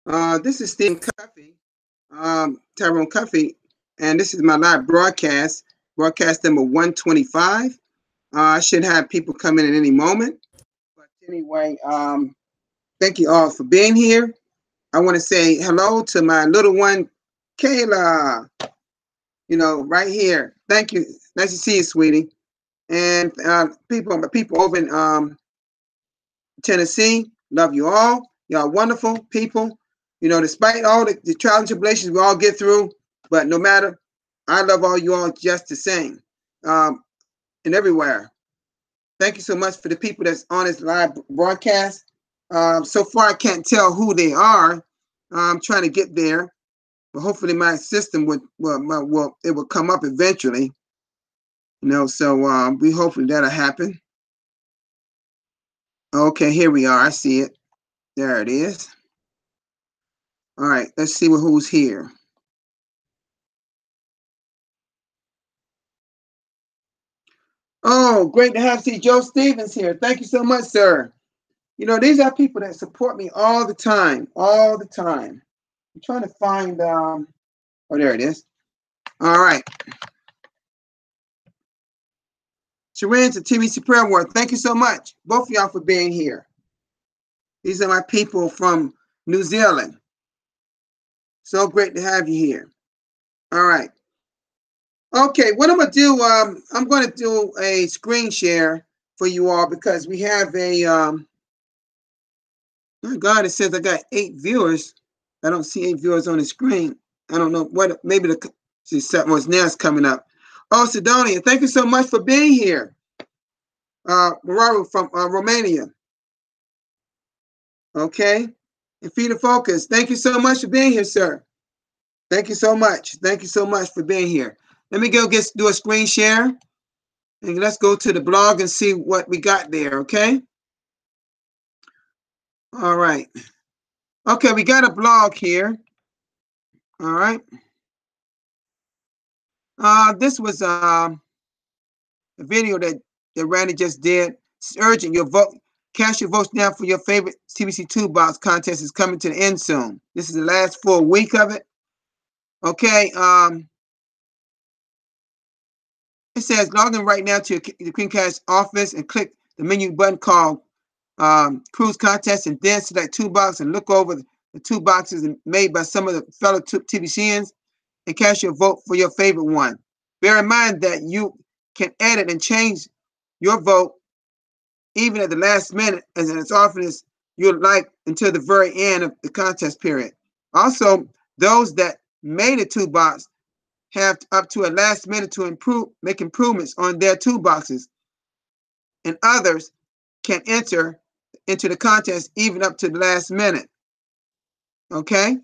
This is Stephen Cuffey, Tyrone Cuffey, and this is my live broadcast number 125. I should have people come in at any moment. But anyway, thank you all for being here. I want to say hello to my little one, Kayla, right here. Thank you. Nice to see you, sweetie. And people over in Tennessee, love you all. Y'all wonderful people. Despite all the trials and tribulations we all get through, but no matter, I love all you all just the same, and everywhere. Thank you so much for the people that's on this live broadcast. So far, I can't tell who they are. I'm trying to get there, but hopefully my system it will come up eventually. So we hopefully that'll happen. Okay, here we are. I see it. There it is. All right, let's see who's here. Oh, great to have see Joe Stevens here. Thank you so much, sir. These are people that support me all the time, all the time. I'm trying to find, oh, there it is. All right. Sharon and TBC Prayer War, thank you so much, both of y'all, for being here. These are my people from New Zealand. So great to have you here. All right. Okay, what I'm going to do, I'm going to do a screen share for you all because we have a, my God, it says I got 8 viewers. I don't see 8 viewers on the screen. I don't know what, maybe what's now is coming up. Oh, Sidonia, thank you so much for being here. Mararo from Romania. Okay. And Feeder Focus, thank you so much for being here, sir. Thank you so much. Thank you so much for being here. Let me do a screen share. And let's go to the blog and see what we got there, okay? All right. Okay, we got a blog here. All right. This was a video that Randy just did. It's urgent. Your vote. Cast your votes now for your favorite TBC Toolbox contest is coming to the end soon. This is the last full week of it. Okay. It says log in right now to the Creamcast office and click the menu button called Cruise Contest, and then select Toolbox and look over the 2 boxes made by some of the fellow TBCians and cast your vote for your favorite one. Bear in mind that you can edit and change your vote even at the last minute, as often as you'd like, until the very end of the contest period. Also, those that made a toolbox have up to a last minute to make improvements on their toolboxes, and others can enter into the contest even up to the last minute. Okay?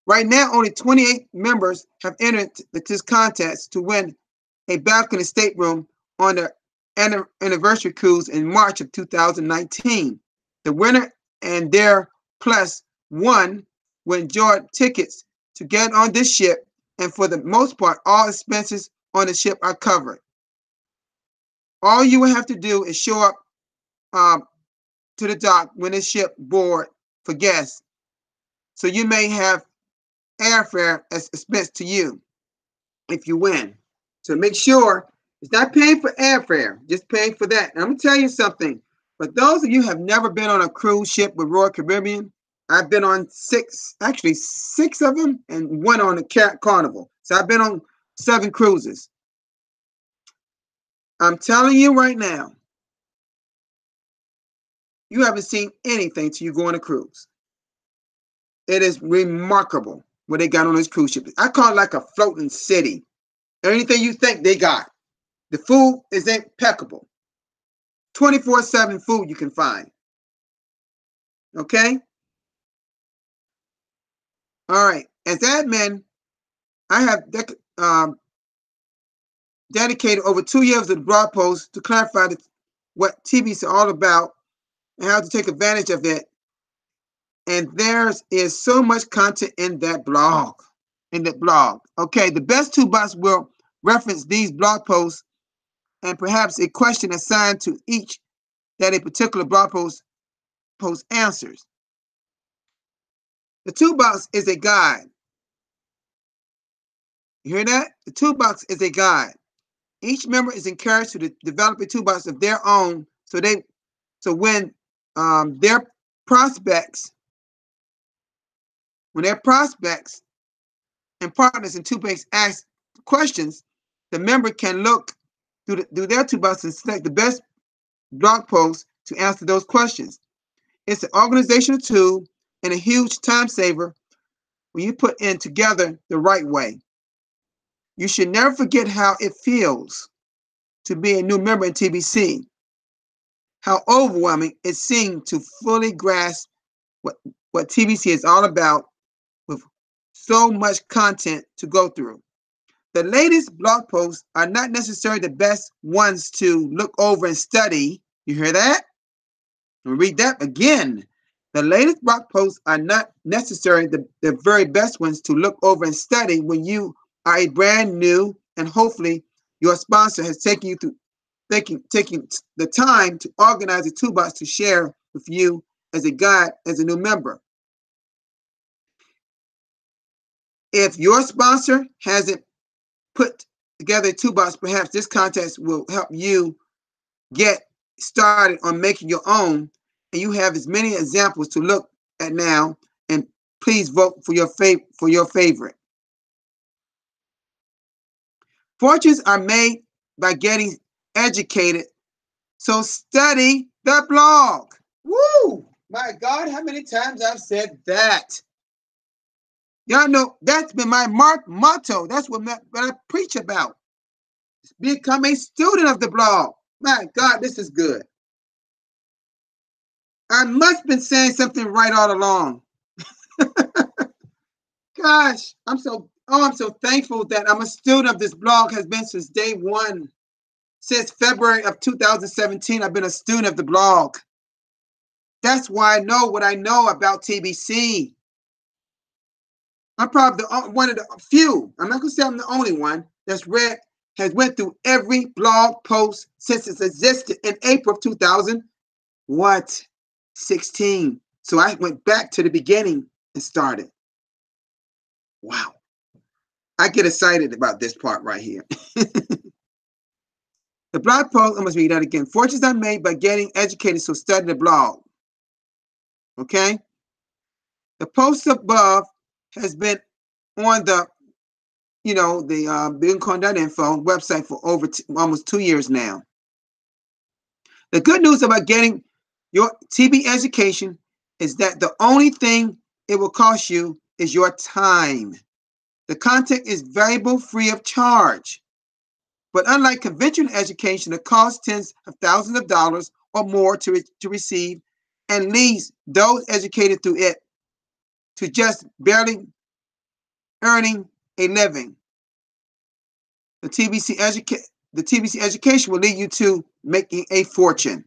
Right now, only 28 members have entered this contest to win a balcony stateroom on the anniversary cruise in March of 2019. The winner and their plus one will enjoy tickets to get on this ship, and for the most part, all expenses on the ship are covered. All you will have to do is show up to the dock when the ship board for guests. So you may have airfare as expense to you if you win. So make sure it's not paying for airfare, just paying for that. And I'm going to tell you something. For those of you who have never been on a cruise ship with Royal Caribbean, I've been on 6 of them, and 1 on the Carnival. So I've been on 7 cruises. I'm telling you right now, you haven't seen anything till you go on a cruise. It is remarkable what they got on this cruise ship. I call it like a floating city. Anything you think they got. The food is impeccable. 24/7 food you can find. Okay? All right. As admin, I have dedicated over 2 years of the blog post to clarify what TBC is all about and how to take advantage of it. And there is so much content in that blog. Okay, the best toolbox will reference these blog posts and perhaps a question assigned to each that a particular blog post answers. The toolbox is a guide. You hear that? The toolbox is a guide. Each member is encouraged to develop a toolbox of their own, so when their prospects, and partners in toolbox ask questions, the member can look through their toolbox and select the best blog post to answer those questions. It's an organizational tool and a huge time saver when you put in together the right way. You should never forget how it feels to be a new member in TBC, how overwhelming it seemed to fully grasp what TBC is all about with so much content to go through. The latest blog posts are not necessarily the best ones to look over and study. You hear that? I'll read that again. The latest blog posts are not necessarily the very best ones to look over and study when you are a brand new, and hopefully your sponsor has taken you through taking the time to organize a toolbox to share with you as a guide as a new member. If your sponsor hasn't put together a toolbox, perhaps this contest will help you get started on making your own, and you have as many examples to look at now, and please vote for your favorite. Fortunes are made by getting educated, so study the blog. Woo! My God, how many times I've said that? Y'all know that's been my motto. That's what I preach about. Become a student of the blog. My God, this is good. I must have been saying something right all along. Gosh, I'm so thankful that I'm a student of this blog. Has been since day one. Since February of 2017, I've been a student of the blog. That's why I know what I know about TBC. I'm probably one of the few. I'm not gonna say I'm the only one has went through every blog post since it's existed in April of 2016. So I went back to the beginning and started. Wow. I get excited about this part right here. The blog post, I must read that again. Fortunes are made by getting educated, so study the blog. Okay? The post above has been on the billioncoin.info website for over almost 2 years now. The good news about getting your TB education is that the only thing it will cost you is your time. The content is valuable, free of charge. But unlike conventional education, that costs tens of thousands of dollars or more to receive and leads those educated through it to just barely earning a living. The TBC education will lead you to making a fortune.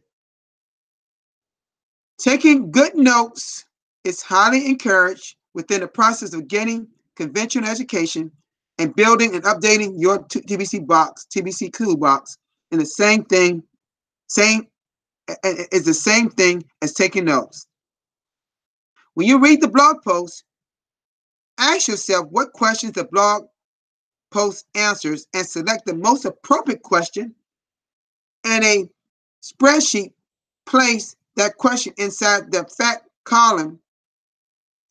Taking good notes is highly encouraged within the process of getting conventional education and building and updating your TBC toolbox, and the same thing as taking notes. When you read the blog post, ask yourself what questions the blog post answers and select the most appropriate question, and a spreadsheet place that question inside the fact column,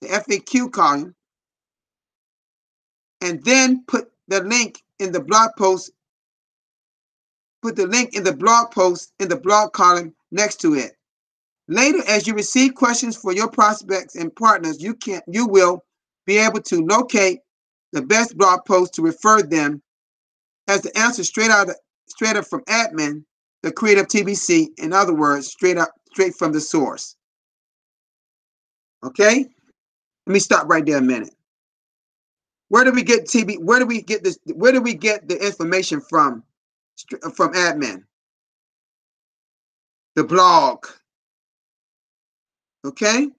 the FAQ column, and then put the link in the blog post in the blog column next to it. Later, as you receive questions for your prospects and partners, you will be able to locate the best blog post to refer them as the answer straight up from admin, the creator of TBC. In other words, straight from the source. Okay? Let me stop right there a minute. Where do we get Where do we get this? Where do we get the information from? From admin, the blog. Okay?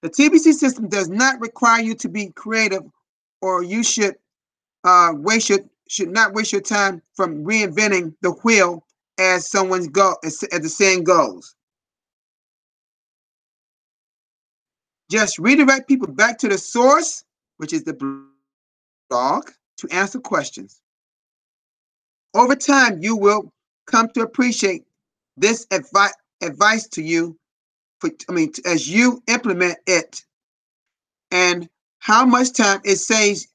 The TBC system does not require you to be creative, or you should not waste your time from reinventing the wheel, as the saying goes. Just redirect people back to the source, which is the blog, to answer questions. Over time, you will come to appreciate this advice to you, as you implement it, and how much time it saves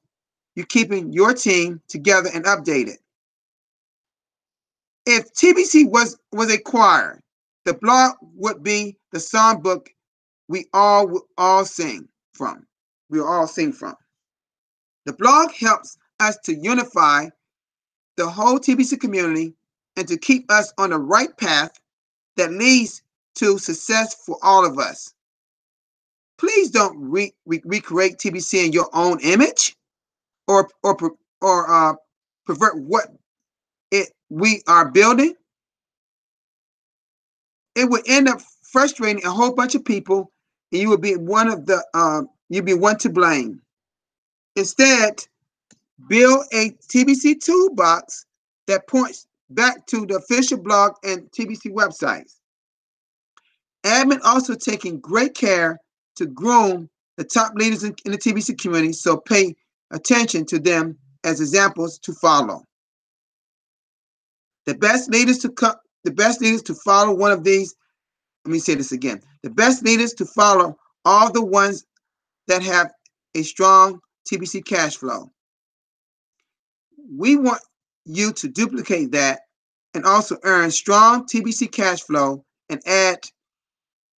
you keeping your team together and updated. If TBC was a choir, the blog would be the songbook we all sing from. We all sing from. The blog helps us to unify the whole TBC community and to keep us on the right path that leads to success for all of us. Please don't recreate TBC in your own image or pervert what we are building. It would end up frustrating a whole bunch of people, and you would be you'd be one to blame. Instead, build a TBC toolbox that points back to the official blog and TBC websites. Admin also taking great care to groom the top leaders in the TBC community, so pay attention to them as examples to follow. The best leaders to follow one of these. Let me say this again. The best leaders to follow are the ones that have a strong TBC cash flow. We want you to duplicate that and also earn strong TBC cash flow and add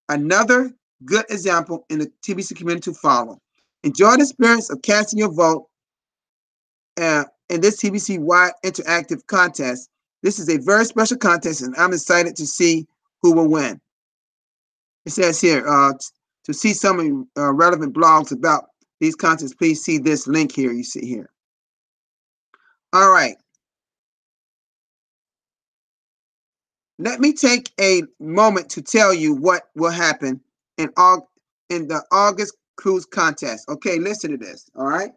another good example in the TBC community to follow. Enjoy the experience of casting your vote in this TBC wide interactive contest. This is a very special contest, and I'm excited to see who will win. It says here, to see some relevant blogs about these contests, please see this link here you see here. All right. Let me take a moment to tell you what will happen in the August cruise contest. Okay, listen to this, all right?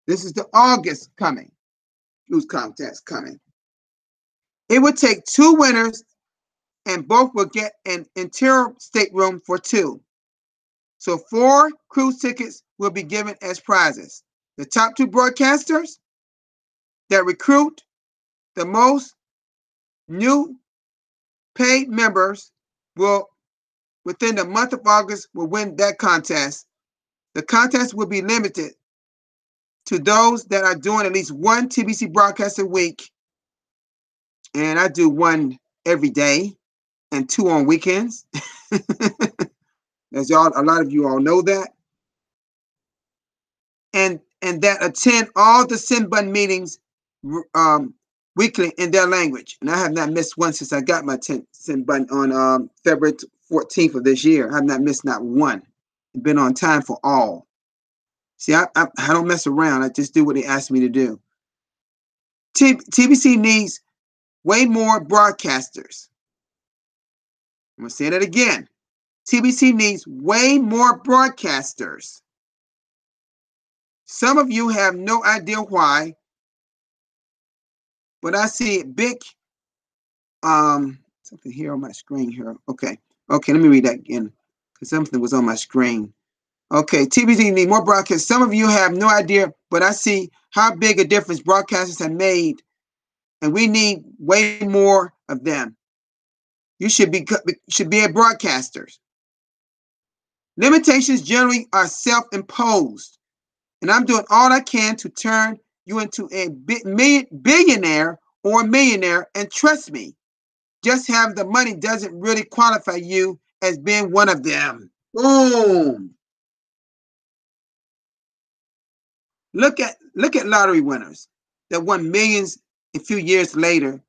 This is the August cruise contest coming. It would take 2 winners, and both will get an interior stateroom for 2. So 4 cruise tickets will be given as prizes. The top 2 broadcasters that recruit the most new paid members will, within the month of August, will win that contest. The contest will be limited to those that are doing at least 1 TBC broadcast a week. And I do 1 every day and 2 on weekends. As a lot of you all know that. And that attend all the send button meetings weekly in their language. And I have not missed one since I got my send button on February 14th of this year. I have not missed not one. I've been on time for all. See, I don't mess around. I just do what they ask me to do. TBC needs way more broadcasters. I'm going to say that again. TBC needs way more broadcasters. Some of you have no idea why, but I see big, something here on my screen here. Okay, let me read that again, because something was on my screen. Okay, TBC need more broadcasters. Some of you have no idea, but I see how big a difference broadcasters have made, and we need way more of them. You should be a broadcasters. Limitations generally are self-imposed, and I'm doing all I can to turn you into a billionaire or millionaire, and trust me, just having the money doesn't really qualify you as being one of them. Boom. Look at lottery winners that won millions a few years later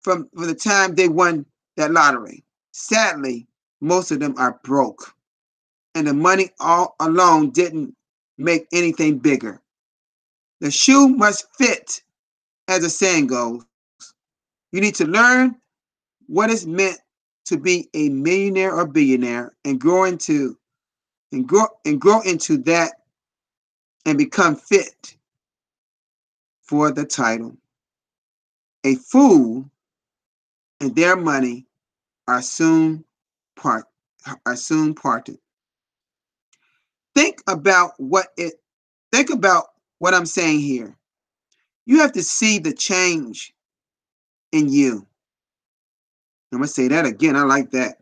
from the time they won that lottery. Sadly, most of them are broke, and the money all alone didn't make anything bigger. The shoe must fit, as the saying goes. You need to learn what it's meant to be a millionaire or billionaire and grow into that and become fit for the title. A fool and their money are soon parted. about think about what I'm saying here. You have to see the change in you. I'm gonna say that again. I like that.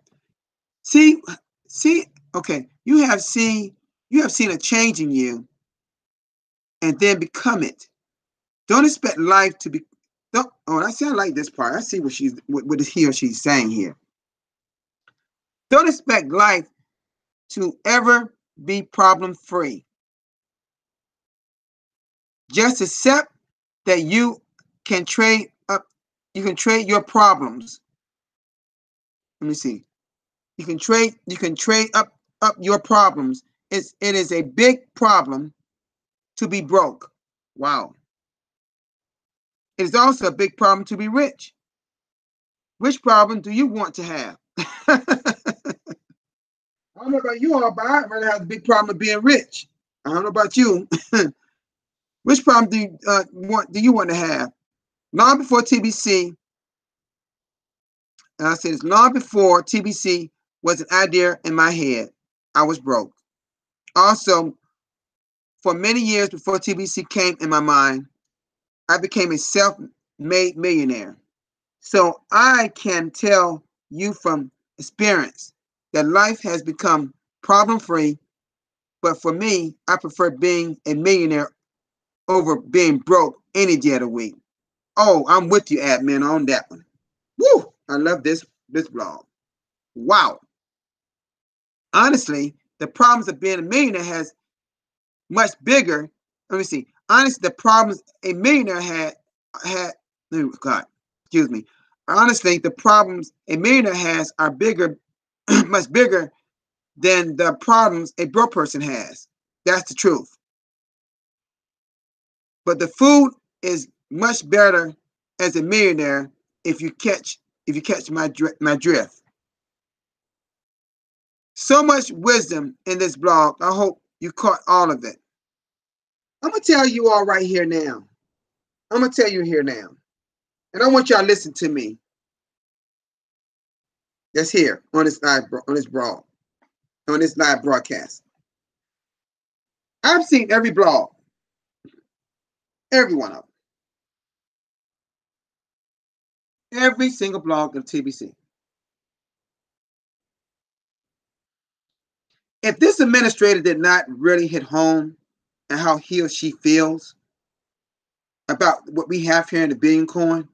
See, okay. You have seen a change in you, and then become it. Don't expect life to be. Don't. Oh, I like this part. I see what he or she's saying here. Don't expect life to ever be problem free. Just accept that you can trade up. You can trade your problems. Let me see. You can trade up your problems. It is a big problem to be broke. Wow. It is also a big problem to be rich. Which problem do you want to have? I don't know about you all, but I'd rather have the big problem of being rich. I don't know about you. Which problem do you want to have? Long before TBC, and I said this, long before TBC was an idea in my head, I was broke. Also, for many years before TBC came in my mind, I became a self-made millionaire. So I can tell you from experience that life has become problem-free, but for me, I prefer being a millionaire over being broke any day of the week. Oh, I'm with you, admin, on that one. Woo! I love this blog. Wow. Honestly, the problems of being a millionaire has much bigger. Let me see. Honestly, the problems a millionaire had oh God, excuse me. Honestly, the problems a millionaire has are bigger, much bigger than the problems a broke person has. That's the truth. But the food is much better as a millionaire if you catch my drift. So much wisdom in this blog. I hope you caught all of it. I'm gonna tell you all right here now. I'm gonna tell you here now, and I want y'all to listen to me. That's here on this live broadcast. I've seen every blog, every one of them, every single blog of TBC. If this administrator did not really hit home and how he or she feels about what we have here in the Billion Coin,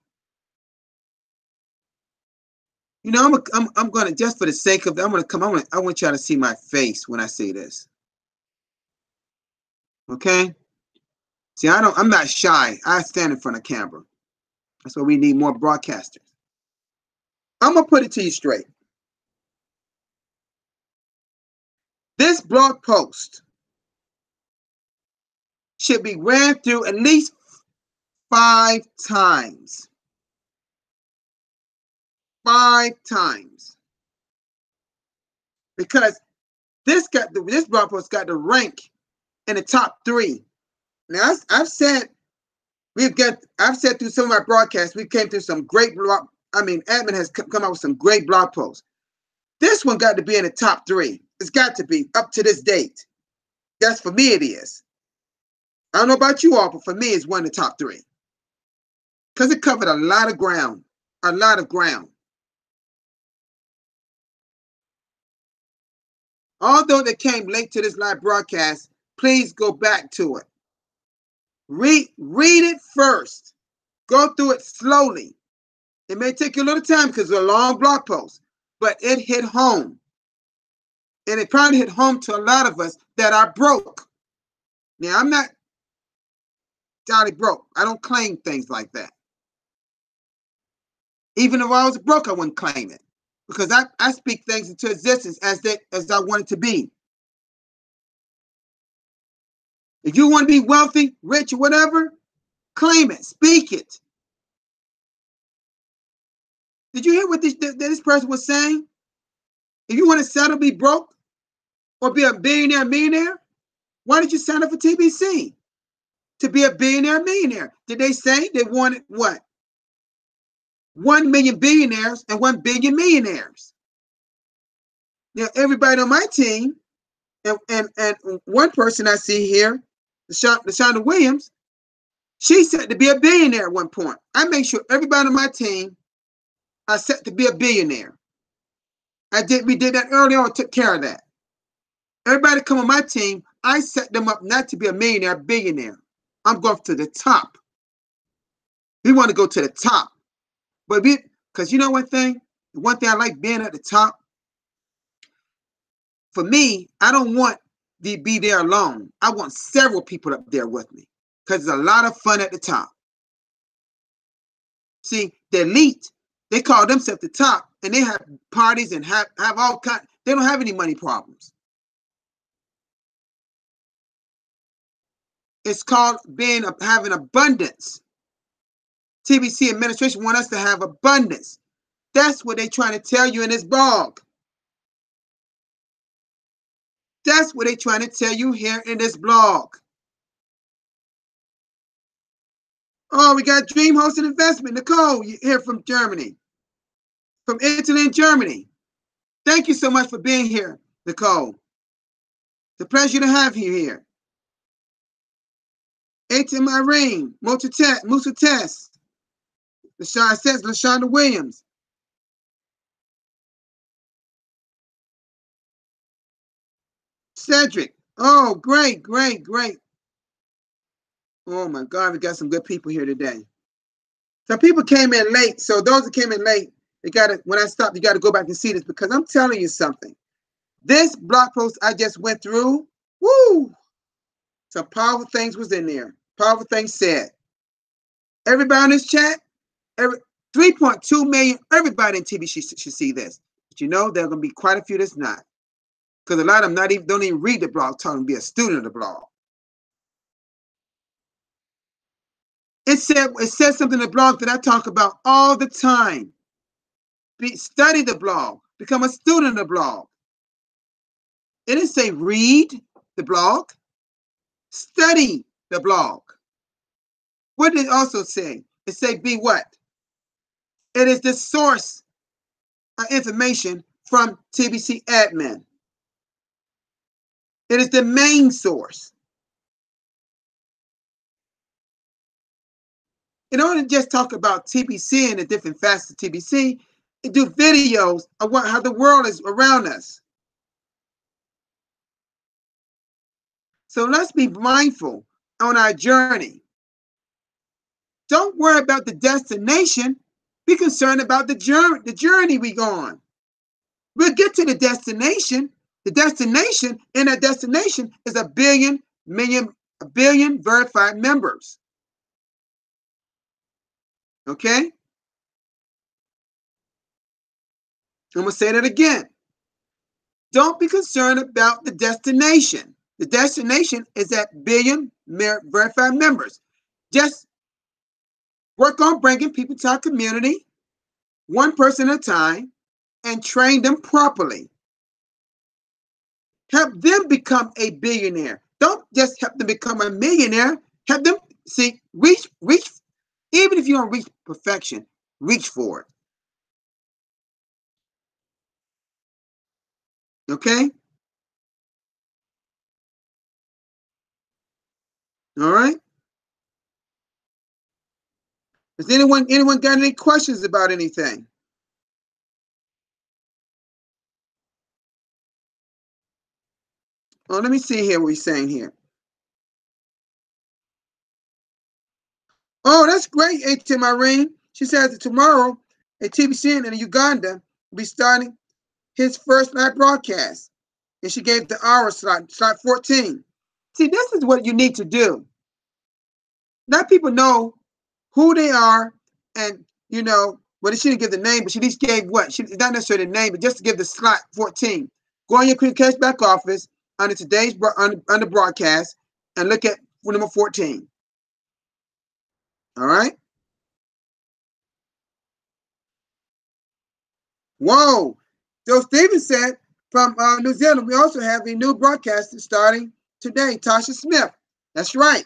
you know, I'm gonna, just for the sake of it, I want y'all to see my face when I say this. Okay? See, I'm not shy. I stand in front of camera. That's why we need more broadcasters. I'm gonna put it to you straight. This blog post should be ran through at least 5 times. 5 times. Because this blog post got the rank in the top 3. Now I've said through some of our broadcasts, we came through some great admin has come out with some great blog posts. This one got to be in the top 3. It's got to be up to this date. That's for me, it is. I don't know about you all, but for me, it's one of the top 3. Because it covered a lot of ground. A lot of ground. Although they came late to this live broadcast, please go back to it. Read it first. Go through it slowly. It may take you a little time because it's a long blog post, but it hit home. And it probably hit home to a lot of us that are broke. Now, I'm not entirely broke. I don't claim things like that. Even if I was broke, I wouldn't claim it. Because I speak things into existence as I want it to be. If you want to be wealthy, rich, or whatever, claim it. Speak it. Did you hear what this person was saying? If you want to settle, be broke, or be a billionaire, millionaire, why did you sign up for TBC? To be a billionaire, millionaire. Did they say they wanted what? 1 million billionaires and 1 billion millionaires. Now, everybody on my team and one person I see here, LaShonda Williams, she's set to be a billionaire at one point. I make sure everybody on my team are set to be a billionaire. We did that early on, took care of that. Everybody come on my team, I set them up not to be a millionaire, billionaire. I'm going to the top. We want to go to the top. But because you know one thing I like being at the top. For me, I don't want to be there alone. I want several people up there with me because it's a lot of fun at the top. See, the elite, they call themselves the top, and they have parties and have all kinds. They don't have any money problems. It's called having abundance. TBC administration want us to have abundance. That's what they're trying to tell you in this blog. That's what they're trying to tell you here in this blog. Oh, we got Dream Host and Investment. Nicole, you here from Germany. From Italy and Germany. Thank you so much for being here, Nicole. It's a pleasure to have you here. ATM Irene, Musa Tess, LaShonda Williams. Cedric. Oh, great. Oh my God, we got some good people here today. Some people came in late. So those that came in late, when I stop, you got to go back and see this because I'm telling you something. This blog post I just went through, woo! Some powerful things was in there. Powerful things said. Everybody in this chat, 3.2 million, everybody in TBC should see this. But you know, there are going to be quite a few that's not. Because a lot of them don't even read the blog, telling them to be a student of the blog. It says something in the blog that I talk about all the time. Study the blog. Become a student of the blog. It didn't say read the blog. Study the blog. What did it also say? It say be what? It is the source of information from TBC admin. It is the main source. In order to just talk about TBC and the different facets of TBC, do videos of how the world is around us. So let's be mindful on our journey. Don't worry about the destination. Be concerned about the journey we go on. We'll get to the destination. The destination, in that destination, is a billion verified members. Okay? I'm going to say that again. Don't be concerned about the destination. The destination is that billion verified members. Just work on bringing people to our community, one person at a time, and train them properly. Help them become a billionaire. Don't just help them become a millionaire. Help them reach. Even if you don't reach perfection, reach for it. Okay? All right? Has anyone got any questions about anything? Oh, let me see here what he's saying here. Oh, that's great, ATM Irene. She says that tomorrow, a TBC in Uganda will be starting his first live broadcast. And she gave the hour slot 14. See, this is what you need to do. Let people know who they are, and well, she didn't give the name, but she at least gave what? She not necessarily the name, but just to give the slot 14. Go on your Quick Cash back office under today's under broadcast and look at number 14. All right. Whoa. Joe Stevens said from New Zealand, we also have a new broadcaster starting today, Tasha Smith. That's right.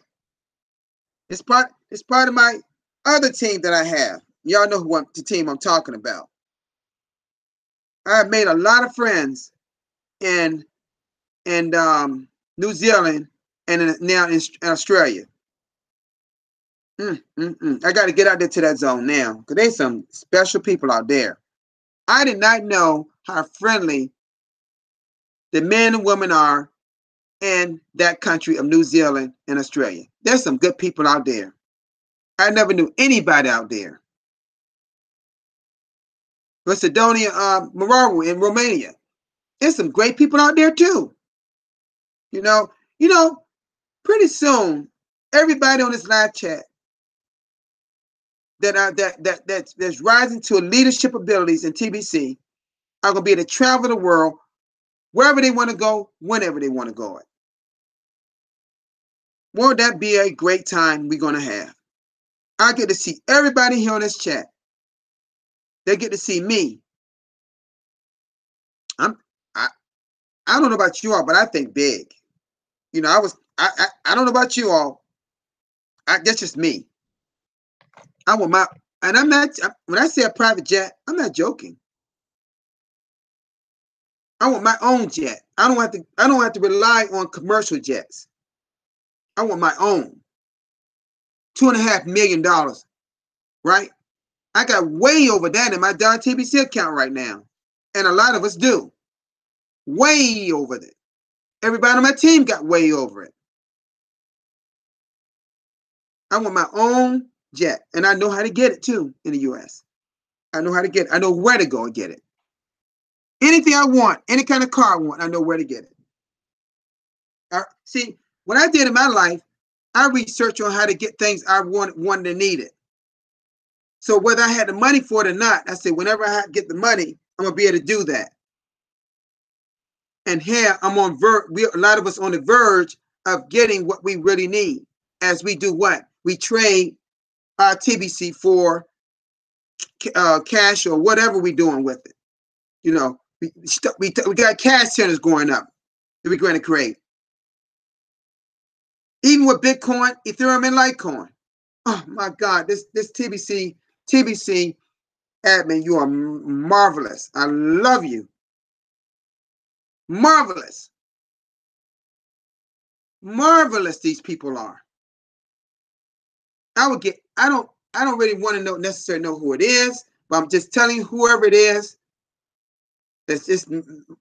It's part of my other team that I have. Y'all know the team I'm talking about. I have made a lot of friends in New Zealand, and now in Australia. I got to get out there to that zone now, because there's some special people out there. I did not know how friendly the men and women are in that country of New Zealand and Australia. There's some good people out there. I never knew anybody out there. Macedonia, Morawi in Romania. There's some great people out there too. You know, pretty soon, everybody on this live chat that's rising to leadership abilities in TBC are gonna be able to travel the world wherever they want to go, whenever they want to go. Won't that be a great time we're gonna have? I get to see everybody here on this chat. They get to see me. I don't know about you all, but I think big. You know, I don't know about you all. That's just me. I want my, and I'm not, when I say a private jet, I'm not joking. I want my own jet. I don't have to rely on commercial jets. I want my own. $2.5 million, right? I got way over that in my Don TBC account right now. And a lot of us do. Way over it. Everybody on my team got way over it. I want my own jet. And I know how to get it too in the US. I know how to get it. I know where to go and get it. Anything I want, any kind of car I want, I know where to get it. See, what I did in my life, I researched on how to get things I wanted and needed. So whether I had the money for it or not, I said, whenever I get the money, I'm going to be able to do that. And here I'm on a lot of us on the verge of getting what we really need as we do what? We trade our TBC for cash or whatever we're doing with it. You know, we got cash centers going up that we're going to create. Even with Bitcoin, Ethereum, and Litecoin. Oh my God, this TBC admin, you are marvelous. I love you. Marvelous. Marvelous these people are. I don't really want to necessarily know who it is, but I'm just telling you, whoever it is, that's just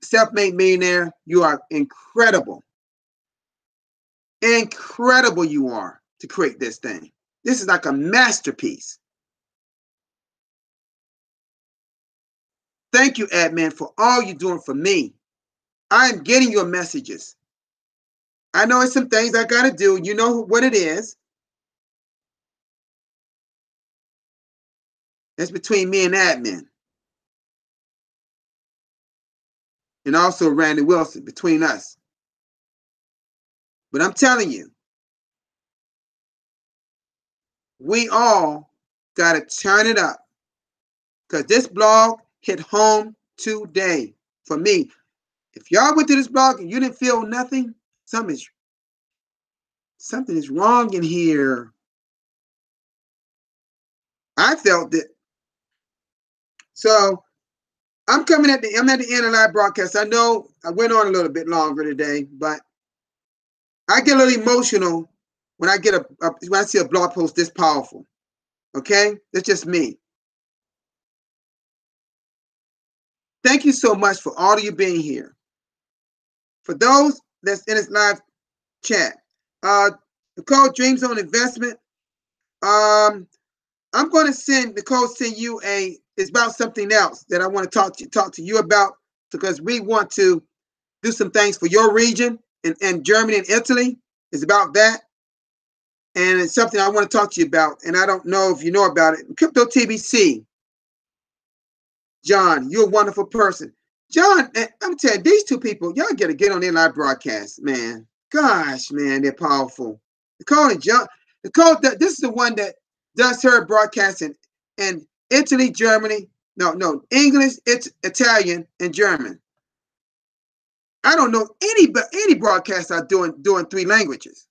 self-made millionaire, you are incredible. Incredible you are to create this thing. This is like a masterpiece. Thank you, admin, for all you're doing for me. I'm getting your messages. I know it's some things I got to do. You know what it is. It's between me and admin. And also Randy Wilson, between us. But I'm telling you, we all got to turn it up. Because this blog hit home today for me. If y'all went to this blog and you didn't feel nothing, something is wrong in here. I felt it. So I'm at the end of the live broadcast. I know I went on a little bit longer today, but I get a little emotional when I when I see a blog post this powerful. Okay? That's just me. Thank you so much for all of you being here. For those that's in this live chat, Nicole, Dreams on Investment. I'm going to send you it's about something else that I want to talk to you about, because we want to do some things for your region and Germany and Italy. It's about that. And it's something I want to talk to you about. And I don't know if you know about it. Crypto TBC. John, you're a wonderful person. John, I'm telling you, these two people, y'all got to get on their live broadcast, man. Gosh, man, they're powerful. Nicole and John. Nicole, this is the one that does her broadcasting in Italy, Germany. No, English, it's Italian, and German. I don't know any broadcasts are doing 3 languages.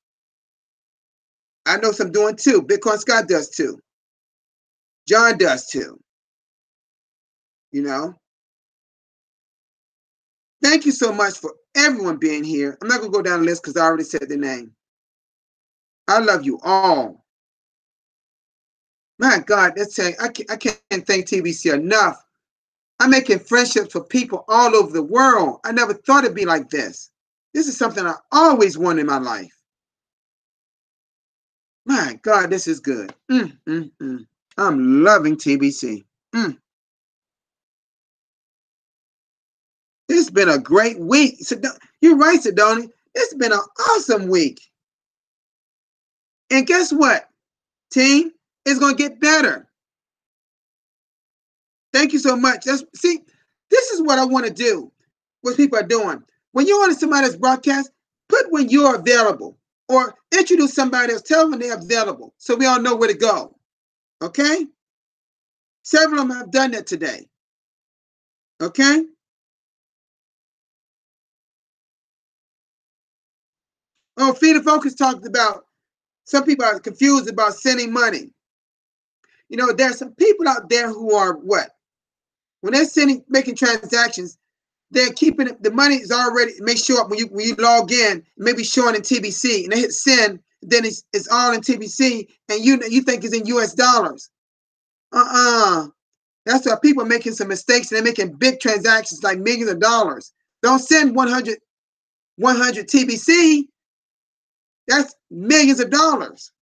I know some doing 2. Bitcoin Scott does 2. John does 2. You know. Thank you so much for everyone being here. I'm not going to go down the list because I already said the name. I love you all. My God, I can't thank TBC enough. I'm making friendships with people all over the world. I never thought it'd be like this. This is something I always wanted in my life. My God, this is good. I'm loving TBC. It's been a great week. You're right, Sedona. It's been an awesome week. And guess what, team? It's going to get better. Thank you so much. See, this is what I want to do, what people are doing. When you're on somebody's broadcast, put when you're available or introduce somebody else. Tell them when they're available so we all know where to go. Okay? Several of them have done that today. Okay? Oh, Feed the Focus talked about some people are confused about sending money. You know, there's some people out there who are what? When they're making transactions, they're keeping it, the money is already, it may show up when you log in, it may be showing in TBC, and they hit send, then it's all in TBC, and you think it's in US dollars. That's why people are making some mistakes, and they're making big transactions like millions of dollars. Don't send 100 TBC. That's millions of dollars.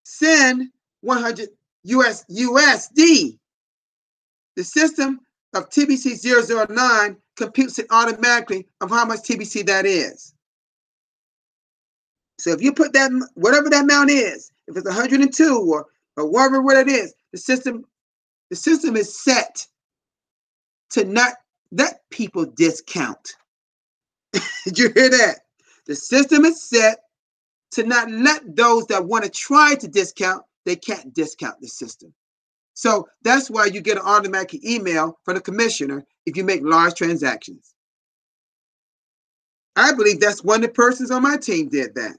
Send 100 USD. The system of TBC 009 computes it automatically of how much TBC that is. So if you put that, whatever that amount is, if it's 102 or whatever what it is, the system is set to not let people discount. Did you hear that? The system is set to not let those that want to try to discount, they can't discount the system. So that's why you get an automatic email from the commissioner if you make large transactions. I believe that's one of the persons on my team did that.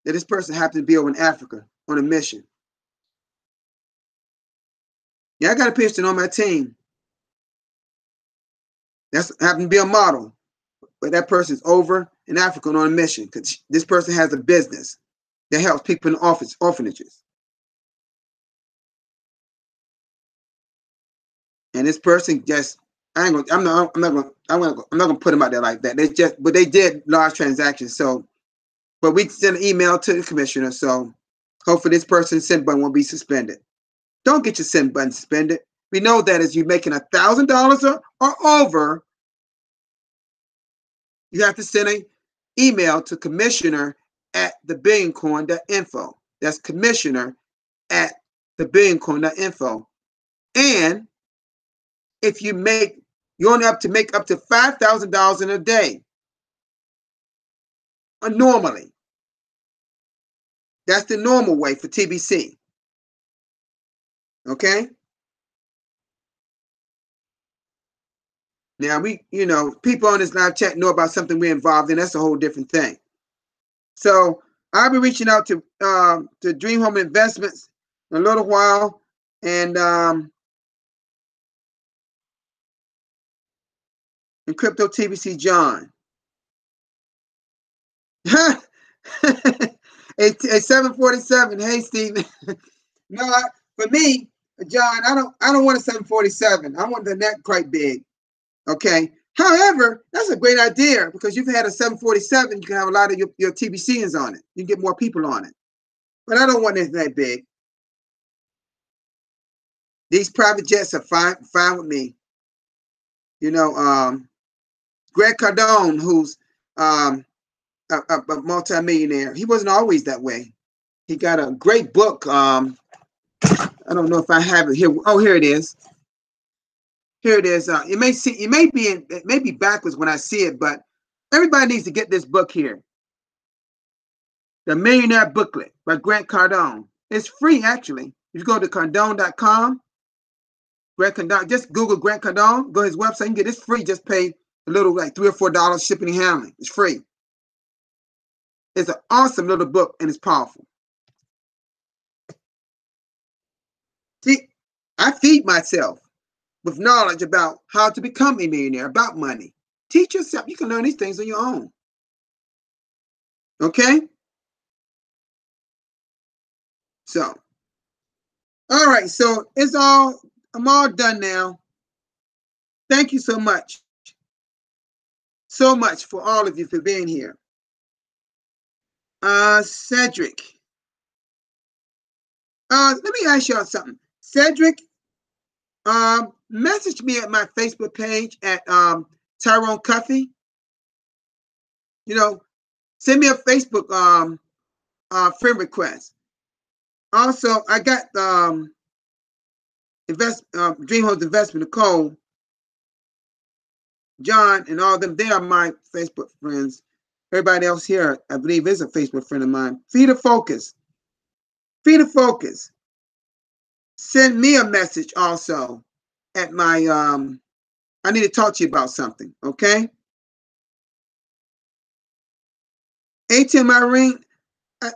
That this person happened to be over in Africa on a mission. Yeah, I got a person on my team. That's happened to be a model. But that person's over in Africa on a mission because this person has a business that helps people in orphanages. And this person just, I'm not gonna put them out there like that. But they did large transactions. So, but we sent an email to the commissioner. So hopefully this person's send button won't be suspended. Don't get your send button suspended. We know that as you're making $1,000 or over, you have to send an email to commissioner@thebillioncoin.info. That's commissioner@thebillioncoin.info. And if you only have to make up to $5,000 in a day, normally. That's the normal way for TBC. Okay? Now people on this live chat know about something we're involved in. That's a whole different thing. So I'll be reaching out to Dream Home Investments in a little while, and Crypto TBC John. It's 747. Hey, Stephen. No, for me, John, I don't want a 747. I want the net quite big. Okay. However, that's a great idea because you've had a 747, you can have a lot of your TBCs on it. You can get more people on it. But I don't want anything that big. These private jets are fine with me. Greg Cardone, who's a multimillionaire, he wasn't always that way. He got a great book. I don't know if I have it here. Oh, here it is. Here it is. It may be backwards when I see it, but everybody needs to get this book here. The Millionaire Booklet by Grant Cardone. It's free, actually. If you go to cardone.com, Grant Cardone, just Google Grant Cardone, go to his website, you can get this free. Just pay a little, like $3 or $4 shipping and handling. It's free. It's an awesome little book, and it's powerful. See, I feed myself. with knowledge about how to become a millionaire, about money. Teach yourself. You can learn these things on your own. Okay? So, all right. So I'm all done now. Thank you so much. So much for all of you for being here. Cedric. Let me ask y'all something. Cedric, message me at my Facebook page at Tyrone Cuffey. Send me a Facebook friend request. Also, I got DreamHost Investment, Nicole, John, and all of them. They are my Facebook friends. Everybody else here, I believe, is a Facebook friend of mine. Feed the Focus. Feed the Focus. Send me a message also at my I need to talk to you about something, okay? ATM Irene,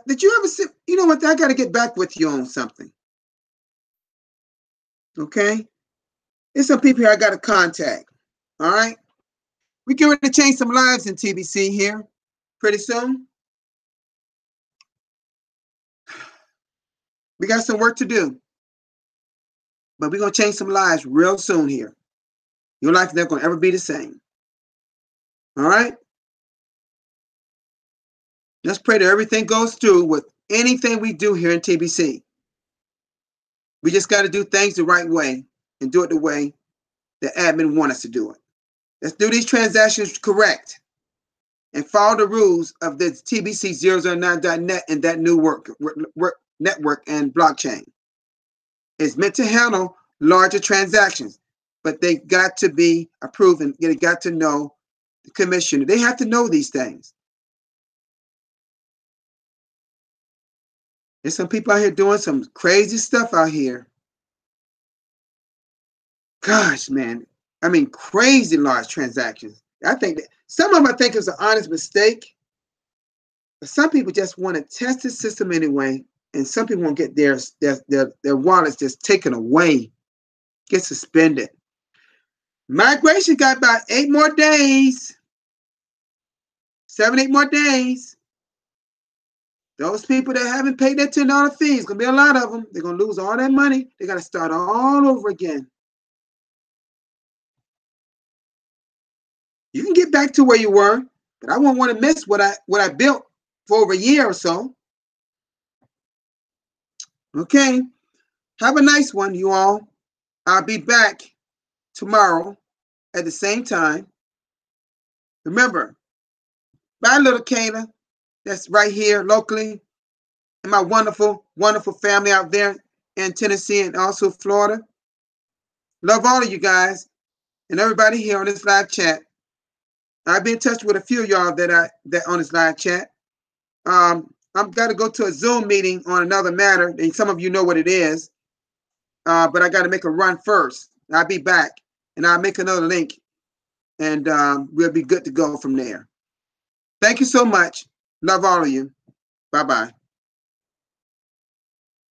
did you ever see, you know what, I got to get back with you on something, okay? There's some people here I got to contact, all right? We're going to change some lives in TBC here pretty soon. We got some work to do, but we're going to change some lives real soon here. Your life is never going to ever be the same, all right? Let's pray that everything goes through with anything we do here in TBC. We just got to do things the right way and do it the way the admin want us to do it. Let's do these transactions correct and follow the rules of the TBC009.net and that new work network and blockchain. It's meant to handle larger transactions, but they got to be approved and they got to know the commissioner. They have to know these things. There's some people out here doing some crazy stuff out here. Gosh, man. I mean, crazy large transactions. I think that some of them I think is an honest mistake. But some people just want to test the system anyway. And some people want to get their wallets just taken away, get suspended. Migration got about 8 more days. 7, 8 more days. Those people that haven't paid their $10 fees, going to be a lot of them. They're going to lose all that money. They got to start all over again. You can get back to where you were, but I won't want to miss what I built for over a year or so. Okay. Have a nice one, you all. I'll be back tomorrow at the same time. Remember, bye, little Kayla. That's right here locally. And my wonderful, wonderful family out there in Tennessee and also Florida. Love all of you guys and everybody here on this live chat. I've been in touch with a few of y'all that on this live chat. I've got to go to a Zoom meeting on another matter, and some of you know what it is. But I got to make a run first. I'll be back, and I'll make another link, and we'll be good to go from there. Thank you so much. Love all of you. Bye-bye.